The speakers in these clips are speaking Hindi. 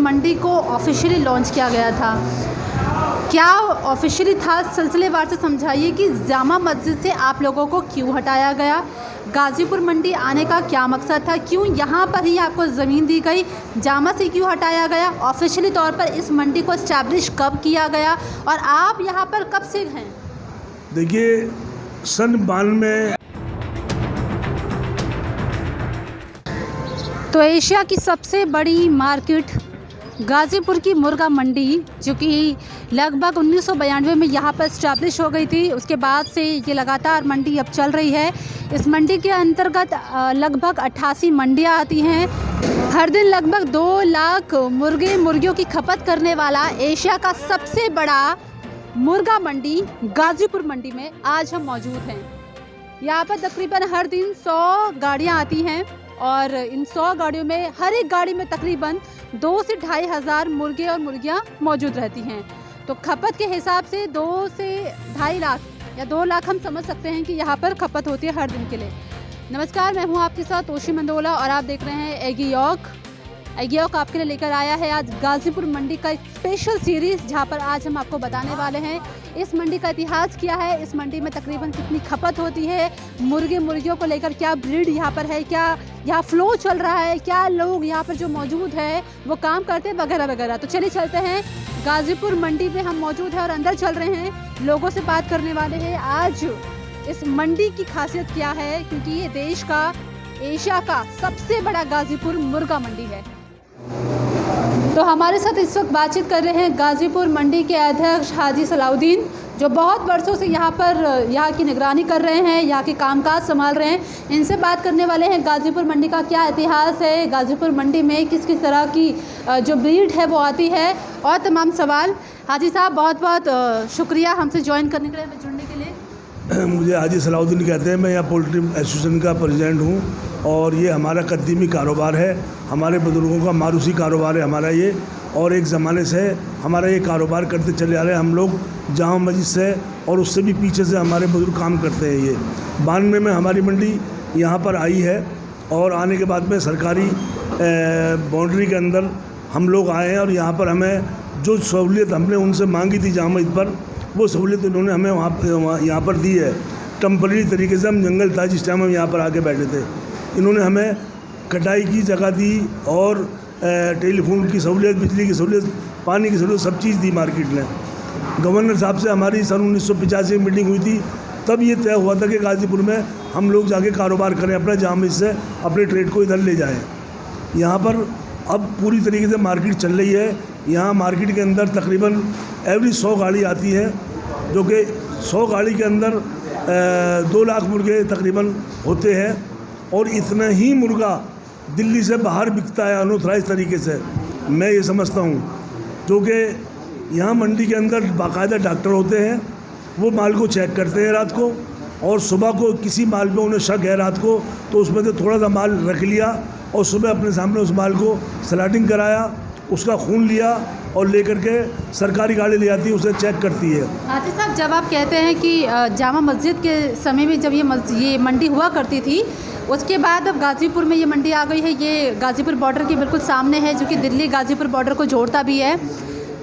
मंडी को ऑफिशियली लॉन्च किया गया था। क्या ऑफिशियली था, सिलसिलेवार से समझाइए कि जामा मस्जिद से आप लोगों को क्यों हटाया गया, गाज़ीपुर मंडी आने का क्या मकसद था, क्यों यहाँ पर ही आपको ज़मीन दी गई, जामा से क्यों हटाया गया, ऑफिशियली तौर पर इस मंडी को इस्टेब्लिश कब किया गया और आप यहाँ पर कब से हैं? देखिए, सन 92 तो एशिया की सबसे बड़ी मार्केट गाज़ीपुर की मुर्गा मंडी, जो कि लगभग 1992 में यहाँ पर इस्टेब्लिश हो गई थी, उसके बाद से ये लगातार मंडी अब चल रही है। इस मंडी के अंतर्गत लगभग 88 मंडियाँ आती हैं। हर दिन लगभग 2 लाख मुर्गियों की खपत करने वाला एशिया का सबसे बड़ा मुर्गा मंडी गाज़ीपुर मंडी में आज हम मौजूद हैं। यहाँ पर तकरीबन हर दिन 100 गाड़ियाँ आती हैं और इन 100 गाड़ियों में हर एक गाड़ी में तकरीबन 2 से 2.5 हज़ार मुर्गे और मुर्गियाँ मौजूद रहती हैं। तो खपत के हिसाब से 2 से 2.5 लाख या 2 लाख हम समझ सकते हैं कि यहाँ पर खपत होती है हर दिन के लिए। नमस्कार, मैं हूँ आपके साथ तोशी मंदोला और आप देख रहे हैं एगियॉक आपके लिए लेकर आया है आज गाज़ीपुर मंडी का एक स्पेशल सीरीज़, जहाँ पर आज हम आपको बताने वाले हैं इस मंडी का इतिहास क्या है, इस मंडी में तकरीबन कितनी खपत होती है, मुर्गियों को लेकर क्या ब्रीड यहाँ पर है, क्या यहाँ फ़्लो चल रहा है, क्या लोग यहाँ पर जो मौजूद है वो काम करते हैं वगैरह वगैरह। तो चलिए चलते हैं, गाज़ीपुर मंडी में हम मौजूद हैं और अंदर चल रहे हैं, लोगों से बात करने वाले हैं आज इस मंडी की खासियत क्या है, क्योंकि ये देश का, एशिया का सबसे बड़ा गाज़ीपुर मुर्गा मंडी है। तो हमारे साथ इस वक्त बातचीत कर रहे हैं गाज़ीपुर मंडी के अध्यक्ष हाजी सलाउद्दीन, जो बहुत वर्षों से यहाँ की निगरानी कर रहे हैं, यहाँ के कामकाज संभाल रहे हैं। इनसे बात करने वाले हैं गाज़ीपुर मंडी का क्या इतिहास है, गाज़ीपुर मंडी में किस किस तरह की जो ब्रीड है वो आती है और तमाम सवाल। हाजी साहब, बहुत बहुत शुक्रिया हमसे ज्वाइन करने के लिए, जुड़ने के लिए। मुझे हाजी सलाउद्दीन कहते हैं, मैं यहाँ पोल्ट्री एसोसिएशन का प्रेसिडेंट हूँ और ये हमारा कदीमी कारोबार है, हमारे बुज़ुर्गों का मारूसी कारोबार है हमारा ये, और एक ज़माने से हमारा ये कारोबार करते चले आ रहे हैं हम लोग जामा मस्जिद से, और उससे भी पीछे से हमारे बुज़ुर्ग काम करते हैं। ये 92 में हमारी मंडी यहाँ पर आई है और आने के बाद में सरकारी बाउंड्री के अंदर हम लोग आए हैं और यहाँ पर हमें जो सहूलियत हमने उनसे मांगी थी जामा मस्जिद पर, वो सहूलियत उन्होंने हमें वहाँ यहाँ पर दी है। टेम्पररी तरीके से, हम जंगल था जिस टाइम हम यहाँ पर आके बैठे थे, इन्होंने हमें कटाई की जगह दी और टेलीफोन की सहूलियत, बिजली की सहूलियत, पानी की सहूलियत, सब चीज़ दी मार्केट में। गवर्नर साहब से हमारी सन 1985 में मीटिंग हुई थी, तब ये तय हुआ था कि गाज़ीपुर में हम लोग जाके कारोबार करें, अपना जामा से अपने ट्रेड को इधर ले जाएं। यहाँ पर अब पूरी तरीके से मार्केट चल रही है। यहाँ मार्केट के अंदर तकरीबन एवरी 100 गाड़ी आती है, जो कि 100 गाड़ी के अंदर 2 लाख मुर्गे तकरीबन होते हैं, और इतना ही मुर्गा दिल्ली से बाहर बिकता है अनऑथराइज तरीके से, मैं ये समझता हूँ। जो कि यहाँ मंडी के अंदर बाकायदा डॉक्टर होते हैं, वो माल को चेक करते हैं रात को, और सुबह को किसी माल पे उन्हें शक है रात को, तो उसमें से थोड़ा सा माल रख लिया और सुबह अपने सामने उस माल को स्लॉटिंग कराया, उसका खून लिया और लेकर के सरकारी गाड़ी ले आती है, उसे चेक करती है। हाजी साहब, जब आप कहते हैं कि जामा मस्जिद के समय में जब ये मंडी हुआ करती थी, उसके बाद अब गाज़ीपुर में ये मंडी आ गई है, ये गाज़ीपुर बॉर्डर के बिल्कुल सामने है, जो कि दिल्ली गाज़ीपुर बॉर्डर को जोड़ता भी है।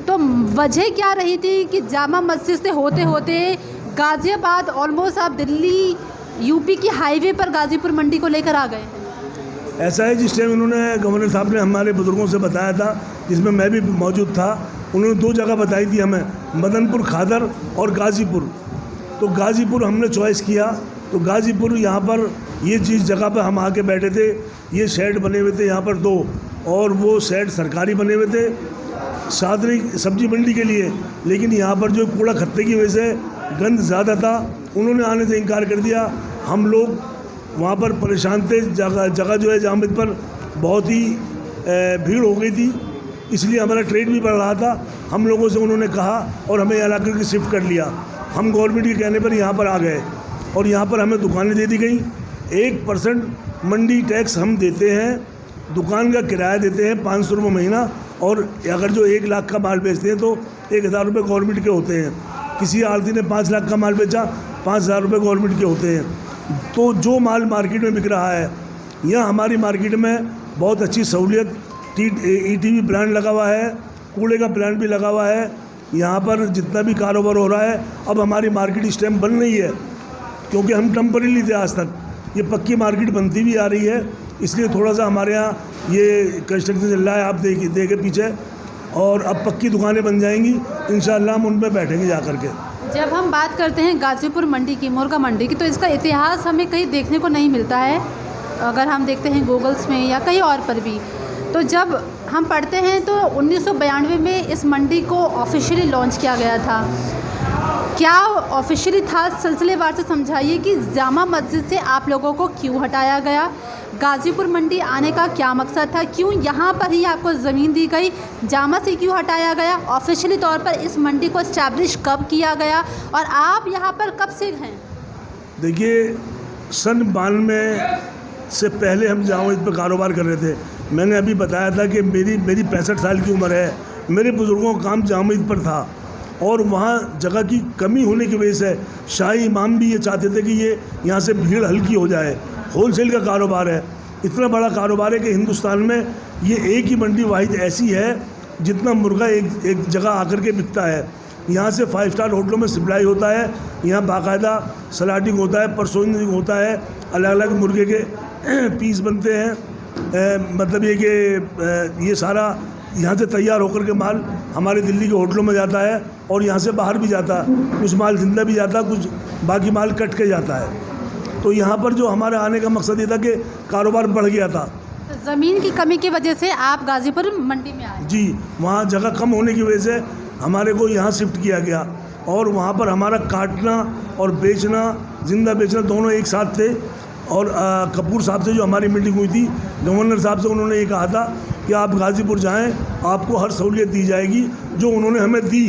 तो वजह क्या रही थी कि जामा मस्जिद से होते होते गाज़ियाबाद, ऑलमोस्ट आप दिल्ली यूपी की हाईवे पर गाज़ीपुर मंडी को लेकर आ गए हैं? ऐसा है, जिस टाइम उन्होंने, गवर्नर साहब ने हमारे बुज़ुर्गों से बताया था, जिसमें मैं भी मौजूद था, उन्होंने 2 जगह बताई थी हमें, मदनपुर खादर और गाज़ीपुर। तो गाज़ीपुर हमने चॉइस किया, तो गाज़ीपुर यहाँ पर ये जिस जगह पर हम आके बैठे थे, ये शेड बने हुए थे यहाँ पर 2, और वो शेड सरकारी बने हुए थे सादरी सब्जी मंडी के लिए, लेकिन यहाँ पर जो कूड़ा खत्ते की वजह से गंद ज़्यादा था, उन्होंने आने से इनकार कर दिया। हम लोग वहाँ पर परेशान थे, जगह जो है जामा मस्जिद पर बहुत ही भीड़ हो गई थी, इसलिए हमारा ट्रेड भी बढ़ रहा था। हम लोगों से उन्होंने कहा और हमें यहाँ लाकर के शिफ्ट कर लिया। हम गवर्नमेंट के कहने पर यहाँ पर आ गए और यहाँ पर हमें दुकानें दे दी गई। 1% मंडी टैक्स हम देते हैं, दुकान का किराया देते हैं 500 रुपये महीना, और अगर जो 1 लाख का माल बेचते हैं तो 1000 रुपये गवर्नमेंट के होते हैं। किसी आड़ती ने 5 लाख का माल बेचा, 5000 रुपये गवर्नमेंट के होते हैं। तो जो माल मार्केट में बिक रहा है, यहाँ हमारी मार्केट में बहुत अच्छी सहूलियत ETV प्लांट लगा हुआ है, कूड़े का प्लांट भी लगा हुआ है। यहाँ पर जितना भी कारोबार हो रहा है, अब हमारी मार्केट इस टाइम बन रही है, क्योंकि हम टेम्परेरी थे आज तक। ये पक्की मार्केट बनती भी आ रही है, इसलिए थोड़ा सा हमारे यहाँ ये कंस्ट्रक्शन चल रहा है, आप देखे पीछे। और अब पक्की दुकानें बन जाएंगी, इंशाअल्लाह हम उन पर बैठेंगे जा कर के। जब हम बात करते हैं गाज़ीपुर मंडी की, मुर्गा मंडी की, तो इसका इतिहास हमें कहीं देखने को नहीं मिलता है। अगर हम देखते हैं गूगल्स में या कहीं और पर भी, तो जब हम पढ़ते हैं तो 1992 में इस मंडी को ऑफिशियली लॉन्च किया गया था। क्या ऑफिशियली था, सिलसिलेवार से समझाइए कि जामा मस्जिद से आप लोगों को क्यों हटाया गया, गाज़ीपुर मंडी आने का क्या मकसद था, क्यों यहाँ पर ही आपको ज़मीन दी गई, जामा से क्यों हटाया गया, ऑफिशियली तौर पर इस मंडी को इस्टेब्लिश कब किया गया और आप यहाँ पर कब से हैं? देखिए, सन 92 से पहले हम जामा पर कारोबार कर रहे थे। मैंने अभी बताया था कि मेरी 65 साल की उम्र है। मेरे बुज़ुर्गों का काम जामा पर था और वहाँ जगह की कमी होने की वजह से शाही इमाम भी ये चाहते थे कि ये यहाँ से भीड़ हल्की हो जाए। होलसेल का कारोबार है, इतना बड़ा कारोबार है कि हिंदुस्तान में ये एक ही मंडी वाहिद ऐसी है जितना मुर्गा एक जगह आकर के बिकता है। यहाँ से 5 स्टार होटलों में सप्लाई होता है, यहाँ बाकायदा सलाटिंग होता है, परसोनिंग होता है, अलग अलग मुर्गे के पीस बनते हैं। मतलब ये कि ये सारा यहाँ से तैयार होकर के माल हमारे दिल्ली के होटलों में जाता है और यहाँ से बाहर भी जाता है। कुछ माल जिंदा भी जाता है, कुछ बाकी माल कट के जाता है। तो यहाँ पर जो हमारे आने का मकसद ये था कि कारोबार बढ़ गया था। तो ज़मीन की कमी की वजह से आप गाज़ीपुर मंडी में आए? जी, वहाँ जगह कम होने की वजह से हमारे को यहाँ शिफ्ट किया गया और वहाँ पर हमारा काटना और बेचना, ज़िंदा बेचना दोनों एक साथ थे। और कपूर साहब से जो हमारी मीटिंग हुई थी, गवर्नर साहब से, उन्होंने ये कहा था कि आप गाज़ीपुर जाएं, आपको हर सहूलियत दी जाएगी, जो उन्होंने हमें दी।